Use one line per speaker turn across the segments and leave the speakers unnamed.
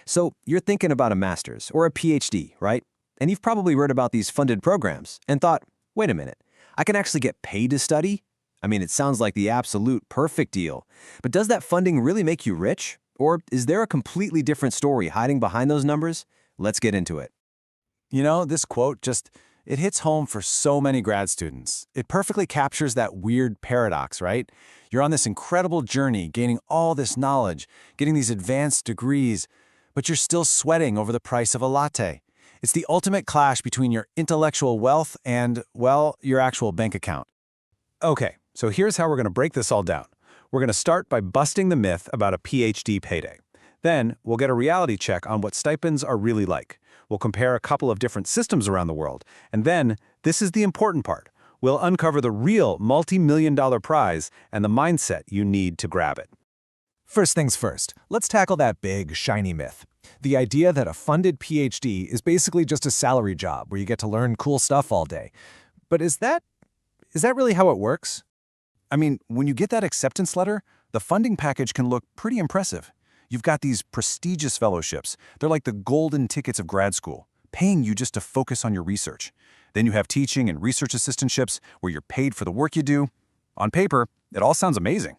So you're thinking about a master's or a PhD, right? And you've probably read about these funded programs and thought, wait a minute, I can actually get paid to study? I mean, it sounds like the absolute perfect deal. But does that funding really make you rich? Or is there a completely different story hiding behind those numbers? Let's get into it.
You know, this quote it hits home for so many grad students. It perfectly captures that weird paradox, right? You're on this incredible journey, gaining all this knowledge, getting these advanced degrees, but you're still sweating over the price of a latte. It's the ultimate clash between your intellectual wealth and, well, your actual bank account. Okay, so here's how we're going to break this all down. We're going to start by busting the myth about a PhD payday. Then, we'll get a reality check on what stipends are really like. We'll compare a couple of different systems around the world. And then, this is the important part. We'll uncover the real multi-million-dollar prize and the mindset you need to grab it.
First things first, let's tackle that big, shiny myth. The idea that a funded PhD is basically just a salary job where you get to learn cool stuff all day. But is that really how it works? I mean, when you get that acceptance letter, the funding package can look pretty impressive. You've got these prestigious fellowships. They're like the golden tickets of grad school, paying you just to focus on your research. Then you have teaching and research assistantships where you're paid for the work you do. On paper, it all sounds amazing.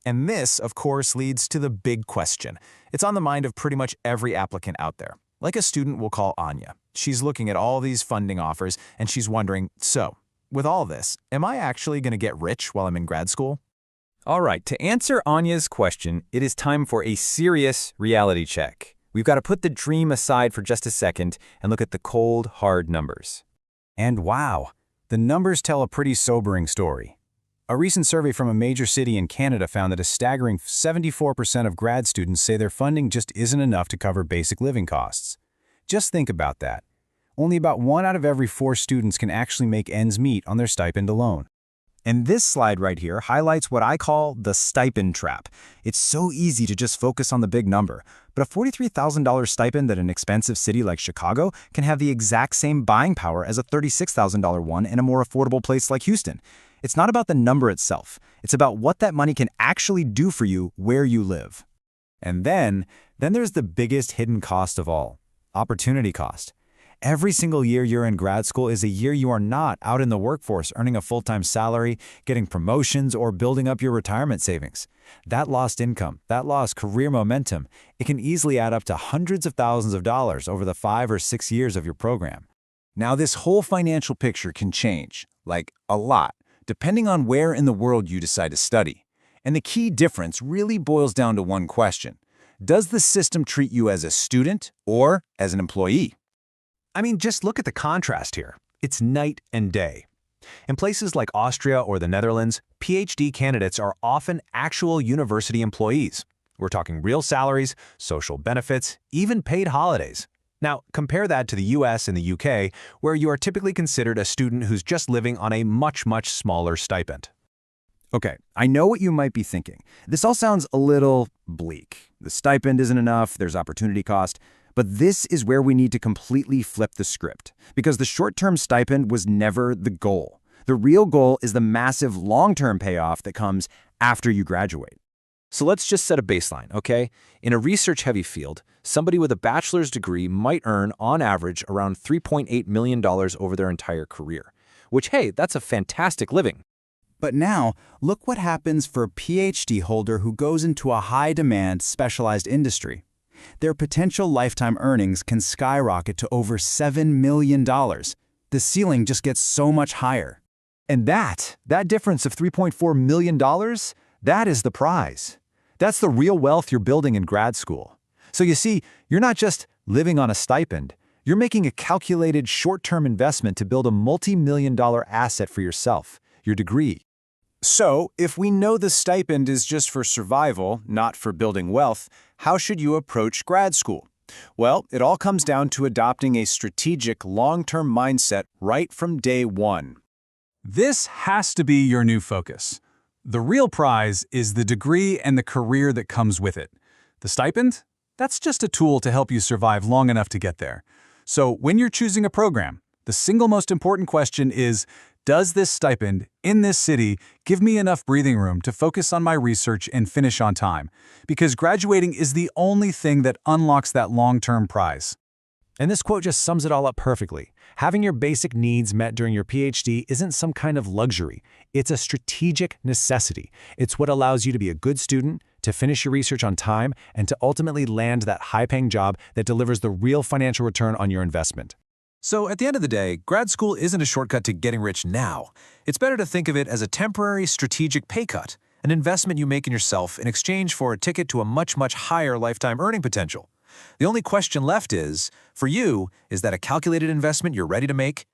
And this, of course, leads to the big question. It's on the mind of pretty much every applicant out there. Like a student we'll call Anya. She's looking at all these funding offers, and she's wondering, so, with all this, am I actually going to get rich while I'm in grad school?
All right, to answer Anya's question, it is time for a serious reality check. We've got to put the dream aside for just a second and look at the cold, hard numbers.
And wow, the numbers tell a pretty sobering story. A recent survey from a major city in Canada found that a staggering 74% of grad students say their funding just isn't enough to cover basic living costs. Just think about that. Only about 1 out of every 4 students can actually make ends meet on their stipend alone. And this slide right here highlights what I call the stipend trap. It's so easy to just focus on the big number, but a $43,000 stipend at an expensive city like Chicago can have the exact same buying power as a $36,000 one in a more affordable place like Houston. It's not about the number itself. It's about what that money can actually do for you where you live. And then there's the biggest hidden cost of all, opportunity cost. Every single year you're in grad school is a year you are not out in the workforce earning a full-time salary, getting promotions, or building up your retirement savings. That lost income, that lost career momentum, it can easily add up to hundreds of thousands of dollars over the 5 or 6 years of your program. Now, this whole financial picture can change, like a lot, depending on where in the world you decide to study. And the key difference really boils down to one question. Does the system treat you as a student or as an employee?
I mean, just look at the contrast here. It's night and day. In places like Austria or the Netherlands, PhD candidates are often actual university employees. We're talking real salaries, social benefits, even paid holidays. Now, compare that to the US and the UK, where you are typically considered a student who's just living on a much, much smaller stipend.
Okay, I know what you might be thinking. This all sounds a little bleak. The stipend isn't enough, there's opportunity cost. But this is where we need to completely flip the script, because the short-term stipend was never the goal. The real goal is the massive long-term payoff that comes after you graduate.
So let's just set a baseline, okay? In a research-heavy field, somebody with a bachelor's degree might earn, on average, around $3.8 million over their entire career, which, hey, that's a fantastic living.
But now, look what happens for a PhD holder who goes into a high-demand, specialized industry. Their potential lifetime earnings can skyrocket to over $7 million. The ceiling just gets so much higher.
And that difference of $3.4 million, that is the prize. That's the real wealth you're building in grad school. So you see, you're not just living on a stipend. You're making a calculated short-term investment to build a multi-million-dollar asset for yourself, your degree.
So, if we know the stipend is just for survival, not for building wealth, how should you approach grad school? Well, it all comes down to adopting a strategic, long-term mindset right from day one.
This has to be your new focus. The real prize is the degree and the career that comes with it. The stipend? That's just a tool to help you survive long enough to get there. So when you're choosing a program, the single most important question is, Does this stipend, in this city, give me enough breathing room to focus on my research and finish on time? Because graduating is the only thing that unlocks that long-term prize.
And this quote just sums it all up perfectly. Having your basic needs met during your PhD isn't some kind of luxury. It's a strategic necessity. It's what allows you to be a good student, to finish your research on time, and to ultimately land that high-paying job that delivers the real financial return on your investment.
So at the end of the day, grad school isn't a shortcut to getting rich now. It's better to think of it as a temporary strategic pay cut, an investment you make in yourself in exchange for a ticket to a much, much higher lifetime earning potential. The only question left is, for you, is that a calculated investment you're ready to make?